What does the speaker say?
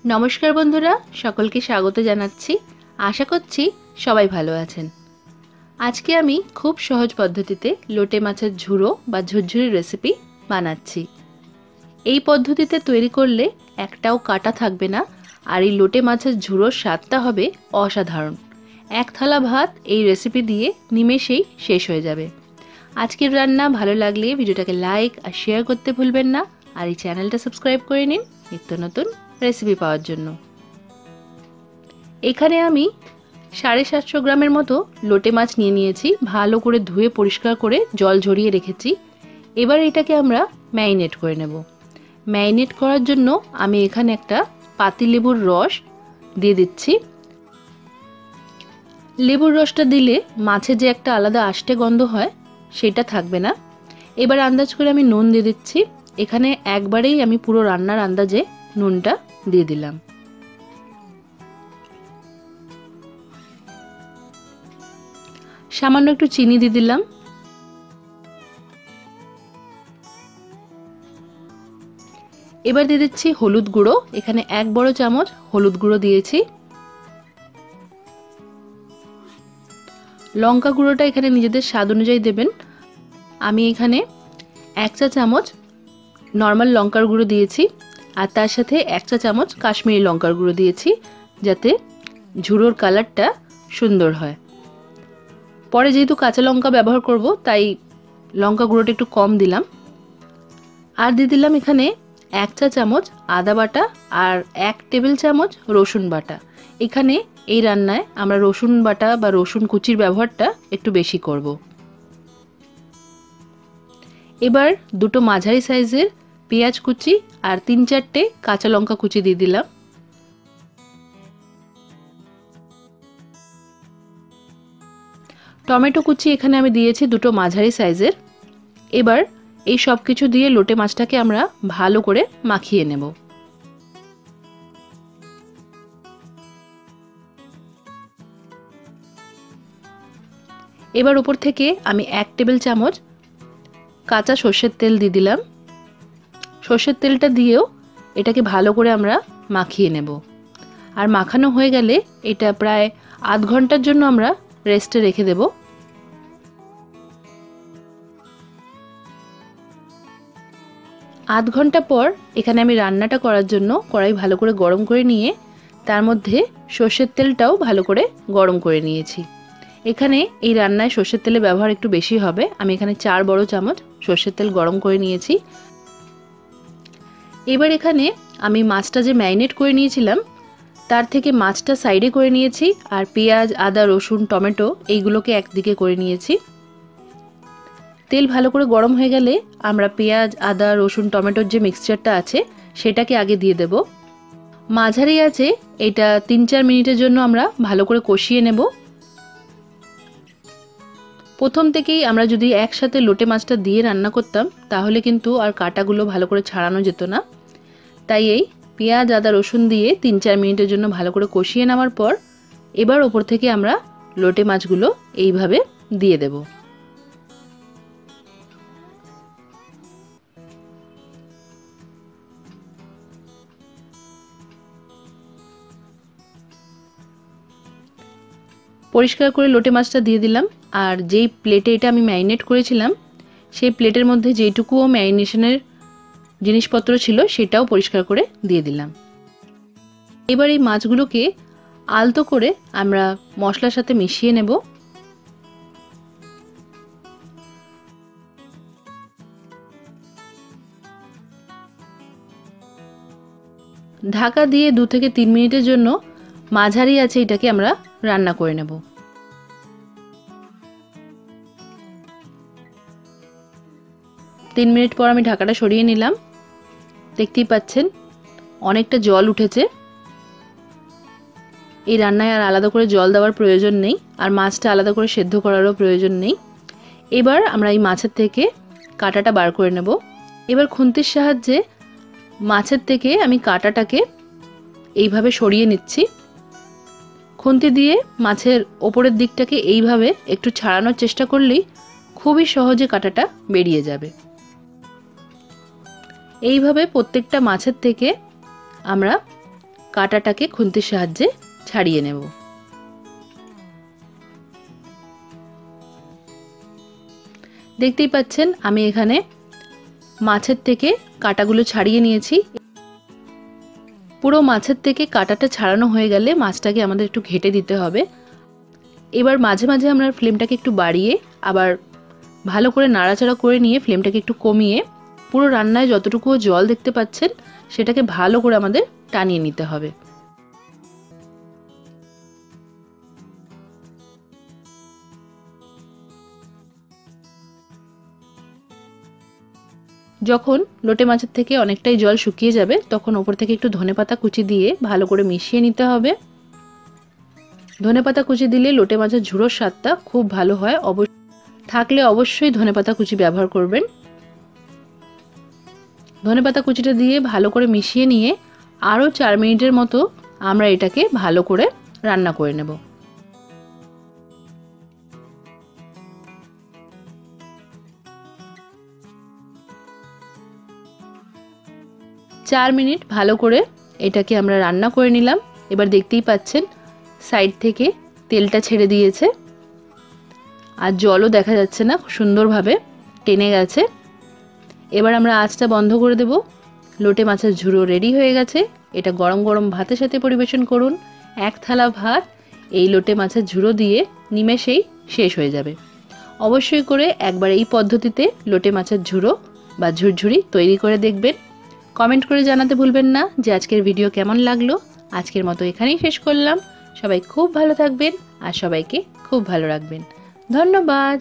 नमस्कार बंधुरा सकलके स्वागत जानाच्छि। आशा करछि सबाई भालो आछेन। आजके आमी खूब सहज पद्धतिते लोटे माछेर झुड़ो बा झुरझुरी रेसिपि बानाच्छि। एई पद्धतिते तैरी करले एकटाओ काटा थाकबे ना आर एई लोटे माछेर झुड़ोर स्वादटा होबे असाधारण। एक थाला भात एई रेसिपि दिये निमेषेई शेष हये जाबे। आजकेर रान्ना भालो लागले भिडियोटाके लाइक और शेयर करते भुलबेन ना और एई चैनलटा सबस्क्राइब करे निन नित्य नतुन रेसिपि पाওয়ার জন্য। এখানে আমি 750 গ্রামের মতো লোটে মাছ নিয়ে নিয়েছি। ভালো করে ধুয়ে পরিষ্কার করে জল ঝরিয়ে রেখেছি। এবার এটাকে আমরা ম্যারিনেট করে নেব। ম্যারিনেট করার জন্য আমি এখানে একটা পাতিলেবুর রস দিয়ে দিচ্ছি। লেবুর রসটা দিলে মাছে যে একটা আলাদা আষ্টে গন্ধ হয় সেটা থাকবে না। এবার আন্দাজ করে আমি নুন দিয়ে দিচ্ছি। এখানে একবারেই আমি পুরো রান্নার আন্দাজে নুনটা দিয়ে দিলাম। সামান্য একটু চিনি দিয়ে দিলাম। এবার দিয়ে দিচ্ছি হলুদ গুঁড়ো। এখানে 1 বড় চামচ হলুদ গুঁড়ো দিয়েছি। লঙ্কা গুঁড়োটা এখানে নিজেদের স্বাদ অনুযায়ী দেবেন। আমি এখানে 1 চা চামচ নরমাল লঙ্কার গুঁড়ো দিয়েছি আর তার সাথে 1 চা চামচ কাশ্মীরি লঙ্কার গুঁড়ো দিয়েছি যাতে ঝুড়োর কালারটা সুন্দর হয়। পরে যেহেতু কাঁচা লঙ্কা ব্যবহার করব তাই লঙ্কা গুঁড়োটা একটু কম দিলাম। আর দিয়ে দিলাম এখানে 1 চা চামচ আদা বাটা আর 1 টেবিল চামচ রসুন বাটা। এখানে এই রান্নায় আমরা রসুন বাটা বা রসুন কুচির ব্যবহারটা একটু বেশি করব। এবার দুটো মাঝারি সাইজের পেঁয়াজ কুচি আর 3-4টে কাঁচা লঙ্কা কুচি দিয়ে দিলাম। টমেটো কুচি এখানে আমি দিয়েছি দুটো মাঝারি সাইজের। এবার এই সব কিছু দিয়ে লোটে মাছটাকে আমরা ভালো করে মাখিয়ে নেব। এবার উপর থেকে আমি 1 টেবিল চামচ কাঁচা সরষের তেল দিয়ে দিলাম। সরষের তেলটা দিয়েও এটাকে ভালো করে আমরা মাখিয়ে নেব। আর মাখানো হয়ে গেলে এটা প্রায় আধ ঘন্টার জন্য আমরা রেস্টে রেখে দেব। আধ ঘন্টা পর এখানে আমি রান্নাটা করার জন্য কড়াই ভালো করে গরম করে নিয়ে তার মধ্যে সরষের তেলটাও ভালো করে গরম করে নিয়েছি। এখানে এই রান্নায় সরষের তেলের ব্যবহার একটু বেশি হবে। আমি এখানে 4 বড় চামচ সরষের তেল গরম করে নিয়েছি। এবার এখানে আমি মাছটা যে ম্যারিনেট করে নিয়েছিলাম তার থেকে মাছটা সাইডে করে নিয়েছি আর পেঁয়াজ আদা রসুন টমেটো এইগুলোকে একদিকে করে নিয়েছি। তেল ভালো করে গরম হয়ে গেলে আমরা পেঁয়াজ আদা রসুন টমেটোর যে মিক্সচারটা আছে সেটাকে আগে দিয়ে দেব। মাঝারি আছে এটা 3-4 মিনিটের জন্য আমরা ভালো করে কষিয়ে নেব। প্রথম থেকেই আমরা যদি একসাথে লোটে মাছটা দিয়ে রান্না করতাম তাহলে কিন্তু আর কাঁটাগুলো ভালো করে ছাড়ানো যেত না। তাই এই পেঁয়াজ আদা রসুন দিয়ে 3-4 মিনিটের জন্য ভালো করে কষিয়ে নেওয়ার পর এবার ওপর থেকে আমরা লোটে মাছগুলো এইভাবে দিয়ে দেব। পরিষ্কার করে লোটে মাছটা দিয়ে দিলাম আর যেই প্লেটে এটা আমি ম্যারিনেট করেছিলাম সেই প্লেটের মধ্যে যেটুকুও ম্যারিনেশনের জিনিসপত্র ছিল সেটাও পরিষ্কার করে দিয়ে দিলাম। এবার এই মাছগুলোকে আলতো করে আমরা মশলার সাথে মিশিয়ে নেব। ঢাকা দিয়ে 2 থেকে 3 মিনিটের জন্য মাঝারি আছে এটাকে আমরা রান্না করে নেব। তিন মিনিট পর আমি ঢাকাটা সরিয়ে নিলাম। দেখতেই পাচ্ছেন অনেকটা জল উঠেছে। এই রান্নায় আর আলাদা করে জল দেওয়ার প্রয়োজন নেই আর মাছটা আলাদা করে সেদ্ধ করারও প্রয়োজন নেই। এবার আমরা এই মাছের থেকে কাঁটাটা বার করে নেব। এবার খুন্তির সাহায্যে মাছের থেকে আমি কাঁটাটাকে এইভাবে সরিয়ে নিচ্ছি। খুন্তি দিয়ে মাছের ওপরের দিকটাকে এইভাবে একটু ছাড়ানোর চেষ্টা করলেই খুবই সহজে কাঁটাটা বেরিয়ে যাবে। এইভাবে প্রত্যেকটা মাছের থেকে আমরা কাঁটাটাকে খুন্তির সাহায্যে ছাড়িয়ে নেব। দেখতেই পাচ্ছেন আমি এখানে মাছের থেকে কাঁটাগুলো ছাড়িয়ে নিয়েছি। পুরো মাছের থেকে কাঁটাটা ছাড়ানো হয়ে গেলে মাছটাকে আমাদের একটু ঘেটে দিতে হবে। এবার মাঝে মাঝে আমরা ফ্লেমটাকে একটু বাড়িয়ে আবার ভালো করে নাড়াচাড়া করে নিয়ে ফ্লেমটাকে একটু কমিয়ে পুরো রান্নায় যতটুকু জল দেখতে পাচ্ছেন সেটাকে ভালো করে আমাদের টানিয়ে নিতে হবে। যখন লোটে মাছের থেকে অনেকটাই জল শুকিয়ে যাবে তখন ওপর থেকে একটু ধনেপাতা কুচি দিয়ে ভালো করে মিশিয়ে নিতে হবে। ধনেপাতা কুচি দিলে লোটে মাছের ঝুড়োর স্বাদটা খুব ভালো হয়। থাকলে অবশ্যই ধনেপাতা কুচি ব্যবহার করবেন। ধনেপাতা কুচিটা দিয়ে ভালো করে মিশিয়ে নিয়ে আরও 4 মিনিটের মতো আমরা এটাকে ভালো করে রান্না করে নেব। 4 মিনিট ভালো করে এটাকে আমরা রান্না করে নিলাম। এবার দেখতেই পাচ্ছেন সাইড থেকে তেলটা ছেড়ে দিয়েছে আর জলও দেখা যাচ্ছে না, সুন্দরভাবে টেনে গেছে। এবার আমরা আঁচটা বন্ধ করে দেব। লোটে মাছের ঝুড়ো রেডি হয়ে গেছে। এটা গরম গরম ভাতের সাথে পরিবেশন করুন। এক থালা ভাত এই লোটে মাছের ঝুড়ো দিয়ে নিমেষেই শেষ হয়ে যাবে। অবশ্যই করে একবার এই পদ্ধতিতে লোটে মাছের ঝুড়ো বা ঝুরঝুরি তৈরি করে দেখবেন। কমেন্ট করে জানাতে ভুলবেন না যে আজকের ভিডিও কেমন লাগলো। আজকের মতো এখানেই শেষ করলাম। সবাই খুব ভালো থাকবেন আর সবাইকে খুব ভালো রাখবেন। ধন্যবাদ।